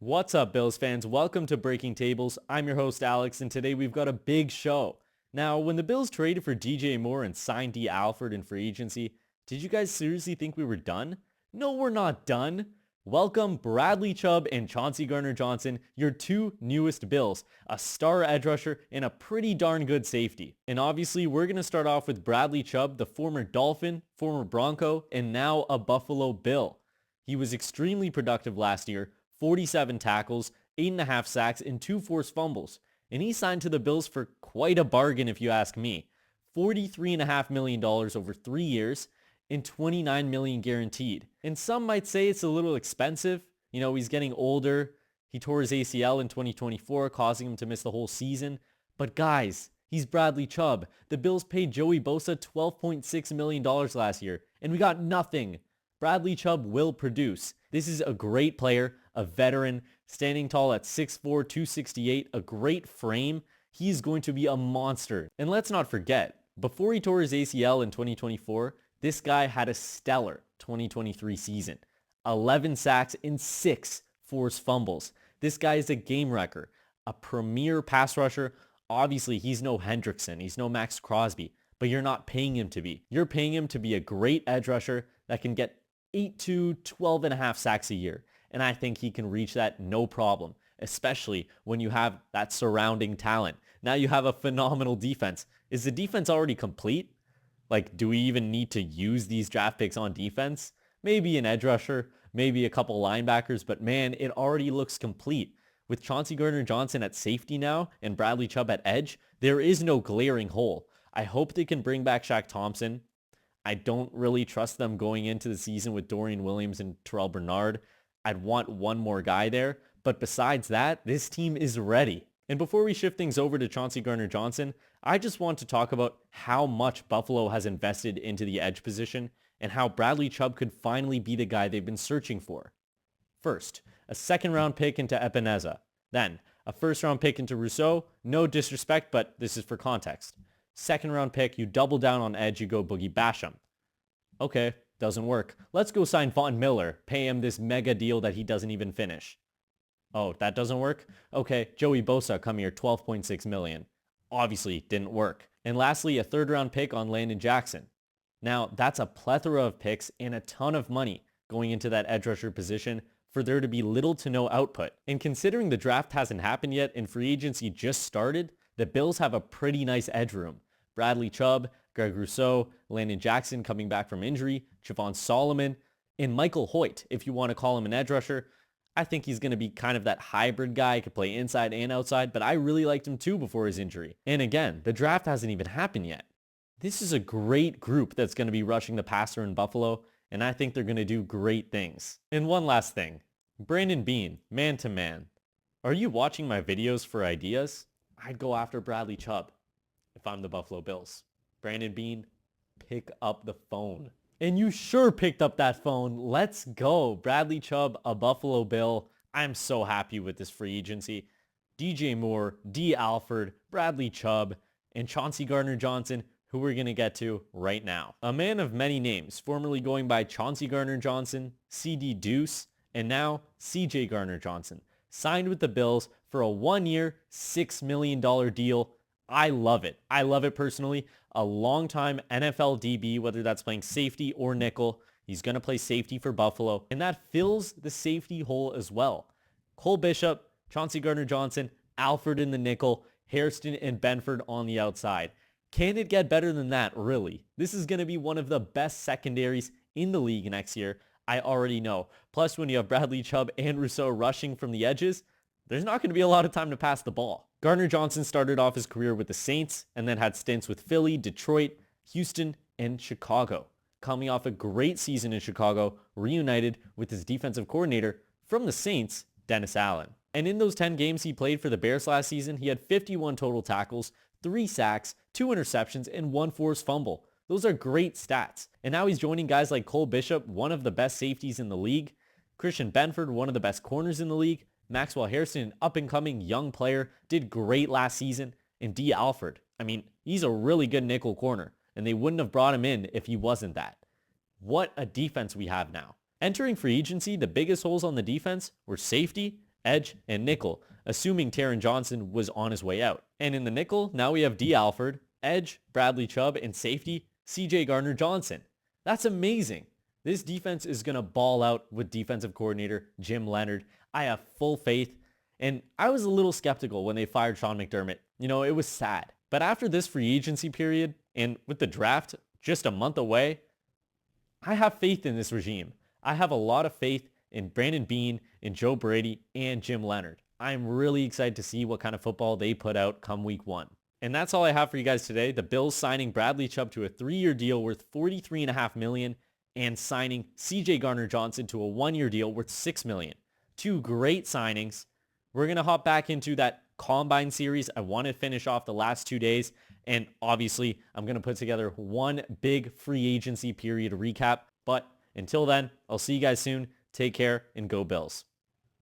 What's up, Bills fans? Welcome to Breaking Tables. I'm your host, Alex, and today we've got a big show. Now, when the Bills traded for DJ Moore and signed D. Alford in free agency, did you guys seriously think we were done? No, we're not done. Welcome Bradley Chubb and CJ Gardner-Johnson, your two newest Bills, a star edge rusher and a pretty darn good safety. And obviously, we're going to start off with Bradley Chubb, the former Dolphin, former Bronco, and now a Buffalo Bill. He was extremely productive last year, 47 tackles, 8.5 sacks, and 2 forced fumbles. And he signed to the Bills for quite a bargain if you ask me. $43.5 million over 3 years and $29 million guaranteed. And some might say it's a little expensive. You know, he's getting older. He tore his ACL in 2024, causing him to miss the whole season. But guys, he's Bradley Chubb. The Bills paid Joey Bosa $12.6 million last year, and we got nothing. Bradley Chubb will produce. This is a great player, a veteran, standing tall at 6'4", 268, a great frame. He's going to be a monster. And let's not forget, before he tore his ACL in 2024, this guy had a stellar 2023 season. 11 sacks and 6 forced fumbles. This guy is a game wrecker, a premier pass rusher. Obviously, he's no Hendrickson. He's no Max Crosby, but you're not paying him to be. You're paying him to be a great edge rusher that can get 8 to 12.5 sacks a year. And I think he can reach that no problem, especially when you have that surrounding talent. Now you have a phenomenal defense. Is the defense already complete? Like, do we even need to use these draft picks on defense? Maybe an edge rusher, maybe a couple linebackers, but man, it already looks complete. With CJ Gardner-Johnson at safety now and Bradley Chubb at edge, there is no glaring hole. I hope they can bring back Shaq Thompson. I don't really trust them going into the season with Dorian Williams and Terrell Bernard. I'd want one more guy there. But besides that, this team is ready. And before we shift things over to CJ Gardner-Johnson, I just want to talk about how much Buffalo has invested into the edge position and how Bradley Chubb could finally be the guy they've been searching for. First, a second-round pick into Epineza. Then, a first-round pick into Rousseau. No disrespect, but this is for context. Second-round pick, you double down on edge, you go Boogie Basham. Okay, doesn't work. Let's go sign Von Miller, pay him this mega deal that he doesn't even finish. Oh, that doesn't work? Okay, Joey Bosa, come here, $12.6 million. Obviously, didn't work. And lastly, a third-round pick on Landon Jackson. Now, that's a plethora of picks and a ton of money going into that edge rusher position for there to be little to no output. And considering the draft hasn't happened yet and free agency just started, the Bills have a pretty nice edge room. Bradley Chubb, Greg Rousseau, Landon Jackson coming back from injury, Javon Solomon, and Michael Hoyt, if you want to call him an edge rusher. I think he's going to be kind of that hybrid guy, could play inside and outside, but I really liked him too before his injury. And again, the draft hasn't even happened yet. This is a great group that's going to be rushing the passer in Buffalo, and I think they're going to do great things. And one last thing, Brandon Beane, man to man. Are you watching my videos for ideas? I'd go after Bradley Chubb if I'm the Buffalo Bills. Brandon Beane, pick up the phone. And you sure picked up that phone. Let's go. Bradley Chubb, a Buffalo Bill. I'm so happy with this free agency. DJ Moore, D. Alford, Bradley Chubb, and CJ Gardner-Johnson, who we're going to get to right now. A man of many names, formerly going by CJ Gardner-Johnson, CD Deuce, and now CJ Gardner-Johnson, signed with the Bills for a 1-year, $6 million deal. I love it. I love it personally. A long-time NFL DB, whether that's playing safety or nickel. He's going to play safety for Buffalo, and that fills the safety hole as well. Cole Bishop, CJ Gardner-Johnson, Alford in the nickel, Hairston and Benford on the outside. Can it get better than that, really? This is going to be one of the best secondaries in the league next year. I already know. Plus, when you have Bradley Chubb and Rousseau rushing from the edges, there's not going to be a lot of time to pass the ball. Gardner-Johnson started off his career with the Saints and then had stints with Philly, Detroit, Houston, and Chicago. Coming off a great season in Chicago, reunited with his defensive coordinator from the Saints, Dennis Allen. And in those 10 games he played for the Bears last season, he had 51 total tackles, 3 sacks, 2 interceptions, and 1 forced fumble. Those are great stats. And now he's joining guys like Cole Bishop, one of the best safeties in the league, Christian Benford, one of the best corners in the league, Maxwell Hairston, an up-and-coming young player, did great last season, and D. Alford. I mean, he's a really good nickel corner, and they wouldn't have brought him in if he wasn't that. What a defense we have now. Entering free agency, the biggest holes on the defense were safety edge, and nickel, assuming Taron Johnson was on his way out. And in the nickel, now we have D. Alford, edge, Bradley Chubb, and safety, CJ Gardner-Johnson. That's amazing. This defense is going to ball out with defensive coordinator Jim Leonhard. I have full faith. And I was a little skeptical when they fired Sean McDermott. It was sad. But after this free agency period, and with the draft just a month away, I have faith in this regime. I have a lot of faith in Brandon Beane, in Joe Brady, and Jim Leonhard. I'm really excited to see what kind of football they put out come week 1. And that's all I have for you guys today. The Bills signing Bradley Chubb to a 3-year deal worth $43.5 million and signing CJ Gardner-Johnson to a 1-year deal worth $6 million. Two great signings. We're going to hop back into that Combine series. I want to finish off the last 2 days. And obviously, I'm going to put together one big free agency period recap. But until then, I'll see you guys soon. Take care and go Bills.